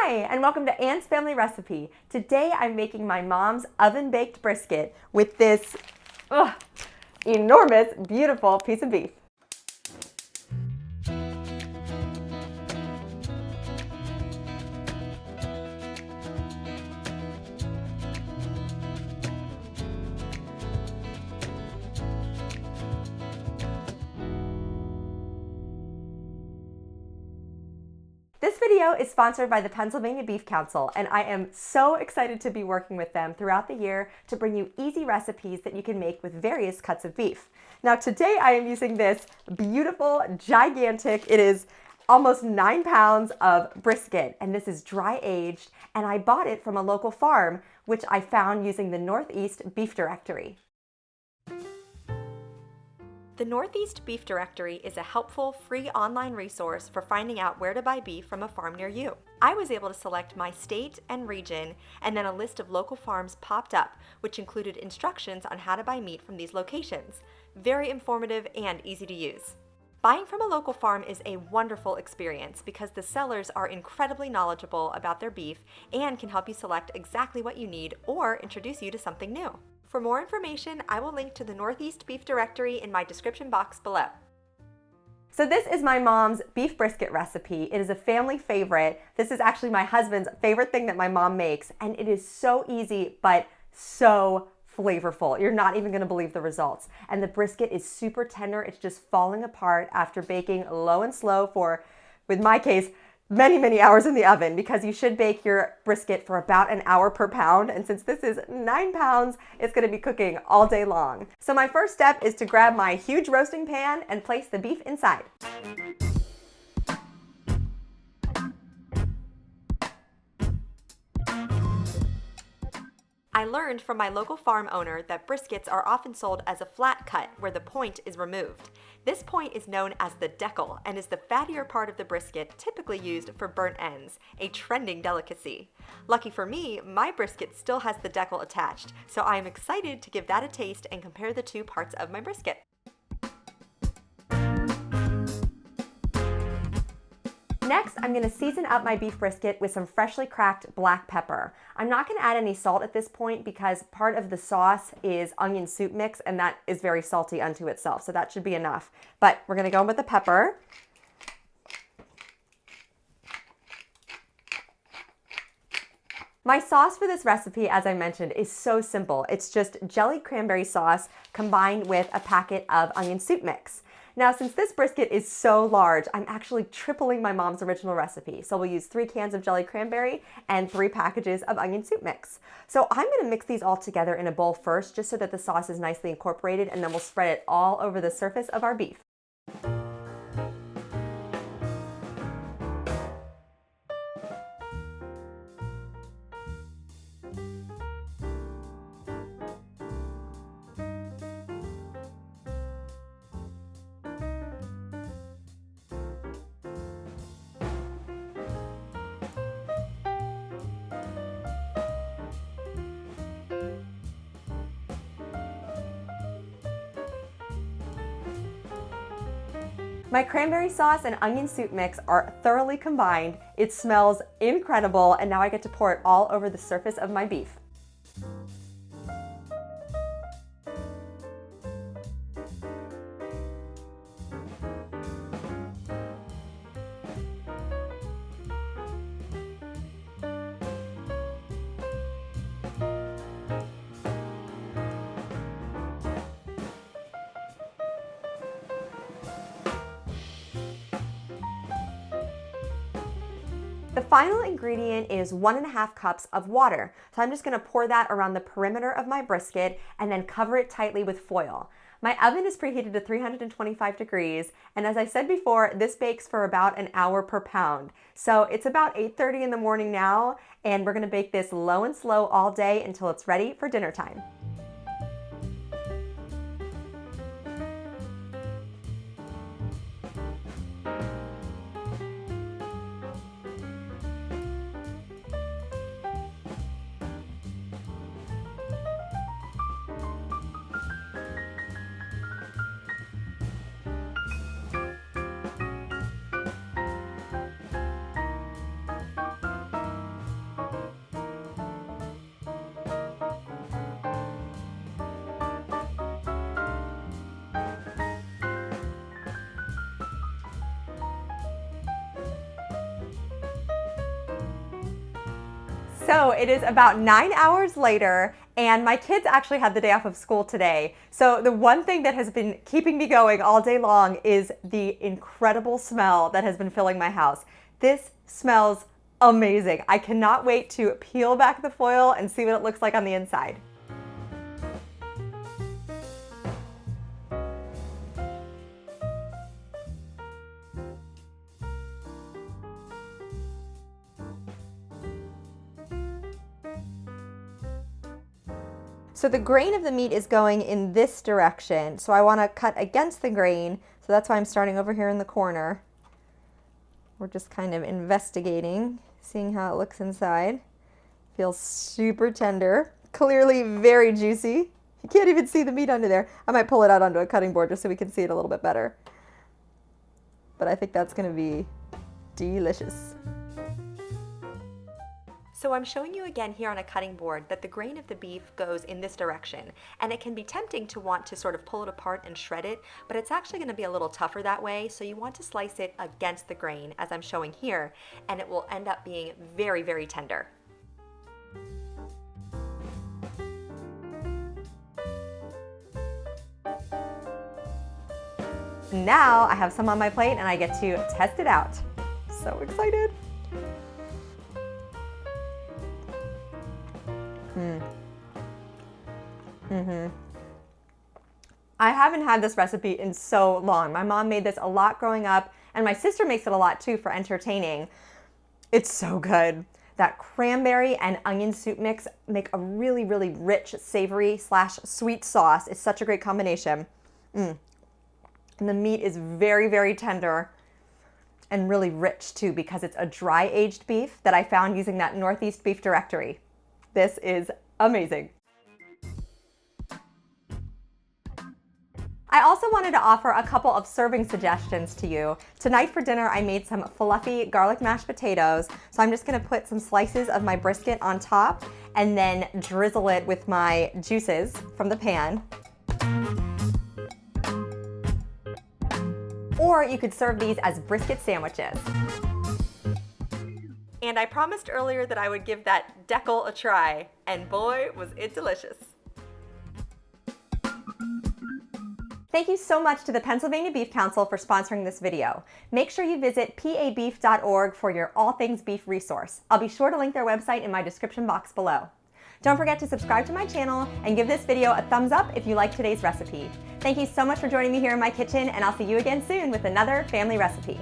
Hi, and welcome to Anne's Family Recipe. Today I'm making my mom's oven baked brisket with this enormous, beautiful piece of beef. This video is sponsored by the Pennsylvania Beef Council, and I am so excited to be working with them throughout the year to bring you easy recipes that you can make with various cuts of beef. Now today I am using this beautiful, gigantic, it is almost 9 pounds of brisket, and this is dry aged, and I bought it from a local farm, which I found using the Northeast Beef Directory. The Northeast Beef Directory is a helpful, free online resource for finding out where to buy beef from a farm near you. I was able to select my state and region, and then a list of local farms popped up, which included instructions on how to buy meat from these locations. Very informative and easy to use. Buying from a local farm is a wonderful experience because the sellers are incredibly knowledgeable about their beef and can help you select exactly what you need or introduce you to something new. For more information, I will link to the Northeast Beef Directory in my description box below. So this is my mom's beef brisket recipe. It is a family favorite. This is actually my husband's favorite thing that my mom makes, and it is so easy, but so flavorful. You're not even gonna believe the results. And the brisket is super tender. It's just falling apart after baking low and slow for, with my case, many hours in the oven, because you should bake your brisket for about an hour per pound. And since this is 9 pounds, it's gonna be cooking all day long. So my first step is to grab my huge roasting pan and place the beef inside. I learned from my local farm owner that briskets are often sold as a flat cut where the point is removed. This point is known as the deckle and is the fattier part of the brisket typically used for burnt ends, a trending delicacy. Lucky for me, my brisket still has the deckle attached, so I am excited to give that a taste and compare the two parts of my brisket. Next, I'm going to season up my beef brisket with some freshly cracked black pepper. I'm not going to add any salt at this point because part of the sauce is onion soup mix, and that is very salty unto itself, so that should be enough. But we're going to go in with the pepper. My sauce for this recipe, as I mentioned, is so simple. It's just jellied cranberry sauce combined with a packet of onion soup mix. Now, since this brisket is so large, I'm actually tripling my mom's original recipe. So we'll use 3 cans of jellied cranberry and 3 packages of onion soup mix. So I'm gonna mix these all together in a bowl first, just so that the sauce is nicely incorporated, and then we'll spread it all over the surface of our beef. My cranberry sauce and onion soup mix are thoroughly combined. It smells incredible, and now I get to pour it all over the surface of my beef. The final ingredient is 1½ cups of water. So I'm just gonna pour that around the perimeter of my brisket and then cover it tightly with foil. My oven is preheated to 325 degrees, and as I said before, this bakes for about an hour per pound. So it's about 8:30 in the morning now, and we're gonna bake this low and slow all day until it's ready for dinner time. So it is about 9 hours later, and my kids actually had the day off of school today. So the one thing that has been keeping me going all day long is the incredible smell that has been filling my house. This smells amazing. I cannot wait to peel back the foil and see what it looks like on the inside. So the grain of the meat is going in this direction. So I want to cut against the grain. So that's why I'm starting over here in the corner. We're just kind of investigating, seeing how it looks inside. Feels super tender, clearly very juicy. You can't even see the meat under there. I might pull it out onto a cutting board just so we can see it a little bit better. But I think that's going to be delicious. So I'm showing you again here on a cutting board that the grain of the beef goes in this direction, and it can be tempting to want to sort of pull it apart and shred it, but it's actually going to be a little tougher that way, so you want to slice it against the grain as I'm showing here, and it will end up being very, very tender. Now I have some on my plate and I get to test it out. So excited. I haven't had this recipe in so long. My mom made this a lot growing up, and my sister makes it a lot too for entertaining. It's so good. That cranberry and onion soup mix make a really, really rich, savory / sweet sauce. It's such a great combination. And the meat is very, very tender and really rich too, because it's a dry aged beef that I found using that Northeast Beef Directory. This is amazing. I also wanted to offer a couple of serving suggestions to you. Tonight for dinner, I made some fluffy garlic mashed potatoes. So I'm just gonna put some slices of my brisket on top and then drizzle it with my juices from the pan. Or you could serve these as brisket sandwiches. And I promised earlier that I would give that decal a try, and boy, was it delicious. Thank you so much to the Pennsylvania Beef Council for sponsoring this video. Make sure you visit pabeef.org for your all things beef resource. I'll be sure to link their website in my description box below. Don't forget to subscribe to my channel and give this video a thumbs up if you like today's recipe. Thank you so much for joining me here in my kitchen, and I'll see you again soon with another family recipe.